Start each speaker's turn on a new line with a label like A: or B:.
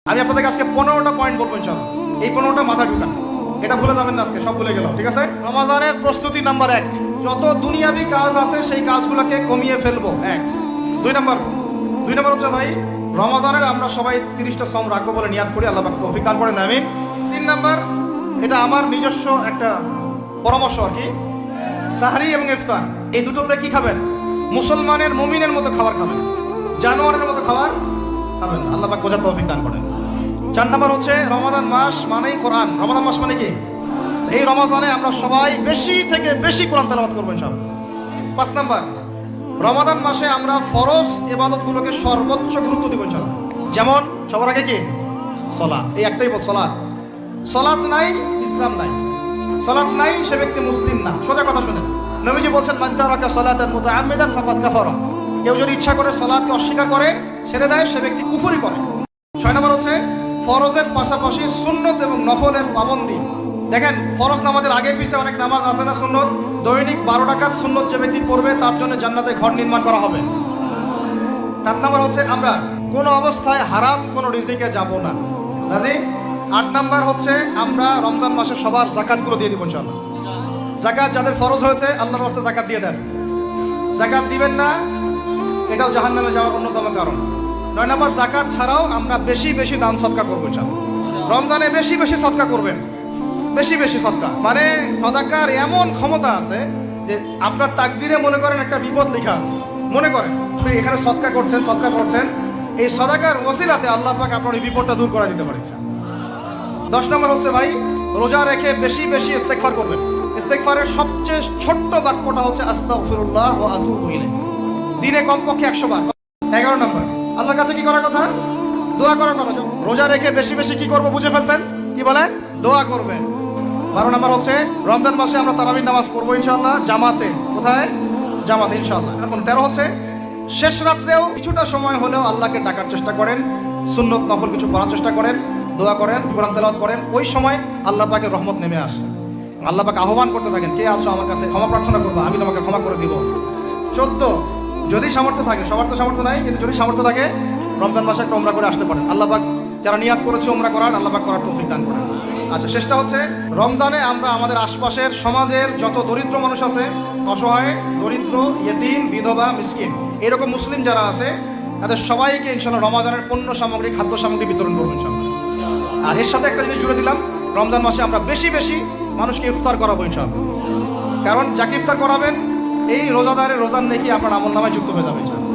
A: আমি আপনাদের আজকে 15টা পয়েন্ট বলবো ইনশাআল্লাহ। এই 15টা মাথা ঢুকান, এটা ভুলে যাবেন না, আজকে সব ভুলে গেলাম, ঠিক আছে? রমাজানের প্রস্তুতি নাম্বার 1, যত দুনিয়াবি কাজ আছে সেই কাজগুলোকে কমিয়ে ফেলবো। 1 2 নাম্বার হচ্ছে ভাই, রমাজানের আমরা সবাই 30টা সম রাখবো বলে নিয়াত করি, আল্লাহ পাক তৌফিক দান করেন, আমিন। 3 নাম্বার, এটা আমার নিজস্ব একটা পরামর্শ আর কি, সাহরি এবং ইফতার এই দুটোতে কি খাবেন? মুসলমানের মুমিনের মতো খাবার খাবেন, জানোয়ারের মতো খাবার খাবেন, আল্লাহ পাক বোঝার তৌফিক দান করেন। 4 নাম্বার হচ্ছে, রমাদান মাস মানেই কোরআন। রমাদান মাস মানে কি? এই রমাজানে আমরা সবাই বেশি থেকে বেশি কোরআন তেলাওয়াত করবো ইনশাআল্লাহ। 5 নাম্বার, রমাদান মাসে আমরা ফরজ ইবাদতগুলোকে সর্বোচ্চ গুরুত্ব দিব ইনশাআল্লাহ। যেমন সবার আগে কি? সালাত। এই একটাই বল, সালাত। সালাত নাই ইসলাম নাই, সালাত নাই সে ব্যক্তি মুসলিম না। সোজা কথা শুনেন, নবীজি বলছেন, মান তারাকা সালাতান মুতাআম্মিদান ফাকাদ কাফারা। কেউ যদি ইচ্ছা করে সালাতকে অস্বীকার করে, ছেড়ে দেয়, সে ব্যক্তি কুফরি করে। 6 নাম্বার হচ্ছে, ফরজের পাশাপাশি সুন্নত এবং নফলের পাবন্দি। দেখেন, ফরজ নামাজের আগে পিছিয়ে অনেক নামাজ আছে না সুন্নত, দৈনিক 12 রাকাত সুন্নত যে ব্যক্তি পড়বে তার জন্য জান্নাতে ঘর নির্মাণ করা হবে। 7 নাম্বার হচ্ছে, আমরা কোনো অবস্থায় হারাম কোনো রিজিকে যাব না, রাজি? 8 নাম্বার হচ্ছে, আমরা রমজান মাসে সবার যাকাতগুলো দিয়ে দিব ইনশাআল্লাহ। যাকাত যাদের ফরজ হয়েছে আল্লাহর রাস্তায় যাকাত দিয়ে দেন, যাকাত দিবেন না এটাও জাহান্নামে যাওয়ার অন্যতম কারণ। 9 নাম্বার, যাকাত ছাড়াও আমরা বেশি বেশি দান সদকা করবো ইনশাআল্লাহ। রমজানে বেশি বেশি সদকা করবেন, বেশি বেশি সদকা। মানে সদকার এমন ক্ষমতা আছে যে আপনার তাকদিরে মনে করেন একটা বিপদ লেখা আছে, মনে করেন আপনি এখানে সদকা করছেন, এই সদকার ওসিলাতে আল্লাহ পাক আপনার এই বিপদটা দূর করে দিতে পারে। 10 নম্বর হচ্ছে ভাই, রোজা রেখে বেশি বেশি ইস্তেগফার করবেন। ইস্তেগফারের সবচেয়ে ছোট্ট বাক্যটা হচ্ছে আস্তাগফিরুল্লাহ ওয়া আতুবু ইলাইহি, দিনে কমপক্ষে 100 বার। 11 নম্বর, আল্লাহর কাছে কি করার কথা? দোয়া করার কথা। রোজা রেখে বেশি বেশি কি করবো বুঝে ফেলছেন? কি বলে? দোয়া করবেন। 12 নম্বর হচ্ছে, রমজান মাসে আমরা তারাবির নামাজ পড়বো ইনশাআল্লাহ জামাতে। কোথায়? জামাতে ইনশাআল্লাহ। এখন 13 হচ্ছে, শেষ রাত্রেও কিছুটা সময় হলেও আল্লাহকে ডাকার চেষ্টা করেন, সুন্নত নফল কিছু করার চেষ্টা করেন, দোয়া করেন, কোরআন তেলাওয়াত করেন। ওই সময় আল্লাহ পাকের রহমত নেমে আসে। আল্লাহ পাক আহ্বান করতে থাকেন, কে আছো আমার কাছে ক্ষমা প্রার্থনা করবো, আমি তোমাকে ক্ষমা করে দিব। 14, যদি সামর্থ্য থাকে, সবার তো সামর্থ্য নাই, কিন্তু যদি সামর্থ্য থাকে রমজান মাসে একটা উমরা করে আসতে পারেন। আল্লাহ পাক যারা নিয়াত করেছে উমরা করার, আল্লাহ পাক করার তৌফিক দান করেন। আচ্ছা, শেষটা হচ্ছে, রমজানে আমরা আমাদের আশপাশের সমাজের যত দরিদ্র মানুষ আছে, অসহায়, দরিদ্র, ইয়েতিম, বিধবা, মিসকিন, এরকম মুসলিম যারা আছে তাদের সবাইকে ইনশাআল্লাহ রমজানের পণ্য সামগ্রী, খাদ্য সামগ্রী বিতরণ করবো ইনশাআল্লাহ। আর এর সাথে একটা জিনিস জুড়ে দিলাম, রমজান মাসে আমরা বেশি বেশি মানুষকে ইফতার করাবো ইনশাআল্লাহ। কারণ যাকে ইফতার করাবেন এই রোজাদারের রোজার নেকি আপনার আমল নামায় যুক্ত হয়ে যাবে ইনশাআল্লাহ।